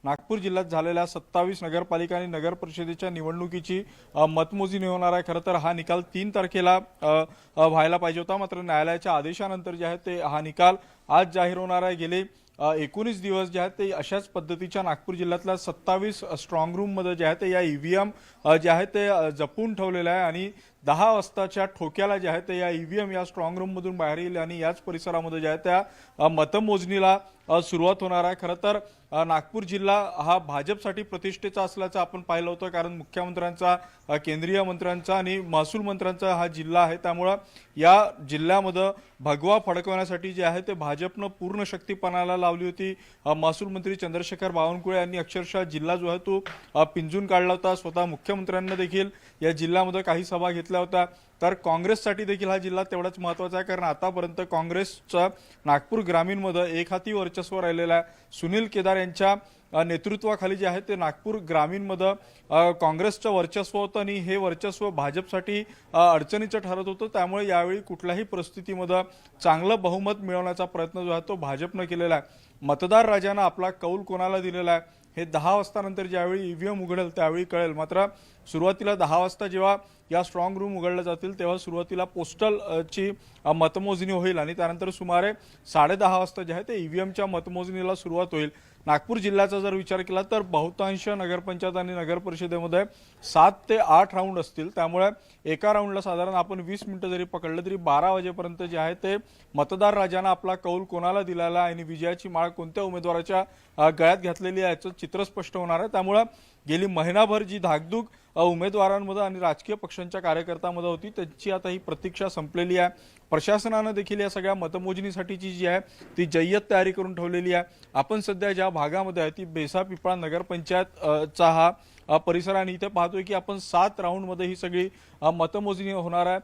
नागपूर जिल्ह्यात झालेल्या 27 नगरपालिका आणि नगर परिषदेच्या निवडणुकीची मतमोजणी होणार आहे। खरं तर हा निकाल 3 तारखेला व्हायला पाहिजे होता, मात्र न्यायालयाच्या आदेशानंतर जे आहे ते हा निकाल आज जाहीर होणार आहे। गेले 19 दिवस जे आहेत ते अशाच पद्धतीच्या नागपूर जिल्ह्यातल्या 27 स्ट्रॉंग रूम मध्ये जे आहे ते या ईव्हीएम जे आहे ते जपून ठेवलेले आहे आणि 10 वाजताच्या ठोक्याला जे आहे ते या ईव्हीएम या स्ट्रॉंग रूम मधून बाहेर येईल आणि याच परिसरामध्ये जे आहे त्या मतमोजणीला सुरुवात होणार आहे। खरं तर नागपूर जिल्हा हा भाजपसाठी प्रतिष्ठेचा असल्याचं आपण पाहिलं होतं, कारण मुख्यमंत्र्यांचा, केंद्रीय मंत्र्यांचा आणि महसूल मंत्र्यांचा हा जिल्हा आहे। त्यामुळे या जिल्ह्यामध्ये भगवा फडकवण्यासाठी जे आहे ते भाजपनं पूर्ण शक्ती पणाला लावली होती। महसूल मंत्री चंद्रशेखर बावनकुळे यांनी अक्षरशः जिल्हा जो आहे तो पिंजून काढला होता। स्वतः मुख्यमंत्र्यांनी देखील या जिल्ह्यामध्ये काही सभा घेतल्या होत्या। तर काँग्रेससाठी देखील हा जिल्हा तेवढाच महत्त्वाचा आहे, कारण आतापर्यंत काँग्रेसचा नागपूर ग्रामीणमध्ये एक हाती वर्चस्व राहिलेला आहे। सुनील केदार यांच्या नेतृत्वाखाली जे आहे ते नागपूर ग्रामीणमध्ये काँग्रेसचं वर्चस्व होतं आणि हे वर्चस्व भाजपसाठी अडचणीचं ठरत होतं। त्यामुळे यावेळी कुठल्याही परिस्थितीमध्ये चांगलं बहुमत मिळवण्याचा प्रयत्न जो आहे तो भाजपने केलेला आहे। मतदार राजाने आपला कौल कोणाला दिलेला आहे हे 10 वाजता नंतर ज्यावेळी ईव्हीएम उघडेल त्यावेळी कळेल। मात्र सुरुवातीला 10 वाजता जेव्हा या स्ट्रॉंग रूम उघडल्या जातील तेव्हा सुरुवातीला पोस्टल ची मतमोजणी होईल आणि त्यानंतर सुमारे 10:30 वाजता जे आहे ते ईव्हीएमच्या मतमोजणीला सुरुवात होईल। नागपूर जिल्ह्याचा जर विचार केला तर बहुतांश नगरपंचायत आणि नगर परिषदेमध्ये 7 ते 8 राऊंड असतील। त्यामुळे एका राऊंडला साधारण आपण 20 मिनिटं जरी पकडलं तरी 12 वाजेपर्यंत जे आहे ते मतदार राजाने आपला कौल कोणाला दिलेला आणि विजयाची माळ कोणत्या उमेदवाराच्या गळ्यात घातलेली आहे याचं चित्र स्पष्ट होणार आहे। त्यामुळे गेली महिनाभर जी धाकधूक उमेदवारांमध्ये आणि राजकीय पक्षांच्या कार्यकर्त्यांमध्ये होती त्याची आता ही प्रतीक्षा संपलेली आहे। प्रशासनाने देखील या सगळ्या मतमोजणीसाठीची जी आहे ती जय्यत तयारी करून ठेवलेली आहे। आपण सध्या ज्या भागामध्ये आहे ती बेसा पिपळा नगरपंचायतचा हा परिसर आणि इथे पाहतोय की आपण 7 राऊंडमध्ये ही सगळी मतमोजणी होणार आहे।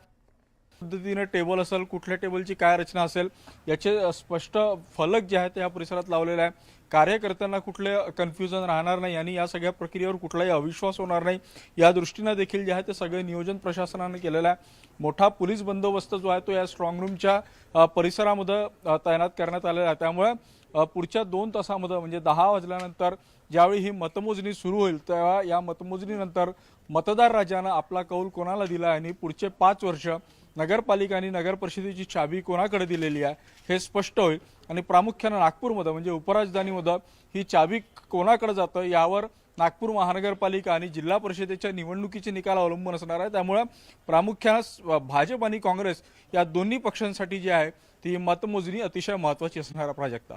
पद्धतीने टेबल असेल, कुठल्या टेबलची काय रचना असेल याचे स्पष्ट फलक जे आहेत या परिसरात लावलेले आहे। कार्यकर्त्यांना कुठले कन्फ्युजन राहणार नाही आणि या सगळ्या प्रक्रियेवर कुठलाही अविश्वास होणार नाही या दृष्टीने देखील जे आहे ते सगळे नियोजन प्रशासनाने केलेलं आहे। मोठा पोलीस बंदोबस्त जो आहे तो या स्ट्रॉंग रूमच्या परिसरामध्ये तैनात करण्यात आलेला आहे। त्यामुळे पुढच्या 2 तासामध्ये म्हणजे 10 वाजल्यानंतर ज्यावेळी ही मतमोजणी सुरू होईल तेव्हा या मतमोजणीनंतर मतदार राजाने आपला कौल कोणाला दिला आणि पुढचे 5 वर्ष नगरपालिका आणि नगर परिषदेची चाबी कोणाकडे दिलेली आहे हे स्पष्ट होईल आणि प्रामुख्याने नागपूरमध्ये म्हणजे उपराजधानीमध्ये ही चाबी कोणाकडे जातं यावर नागपूर महानगरपालिका आणि जिल्हा परिषदेच्या निवडणुकीचे निकाल अवलंबून असणार आहे। त्यामुळे प्रामुख्याने भाजप आणि काँग्रेस या दोन्ही पक्षांसाठी जी आहे ती मतमोजणी अतिशय महत्त्वाची असणार आहे। प्राजक्ता।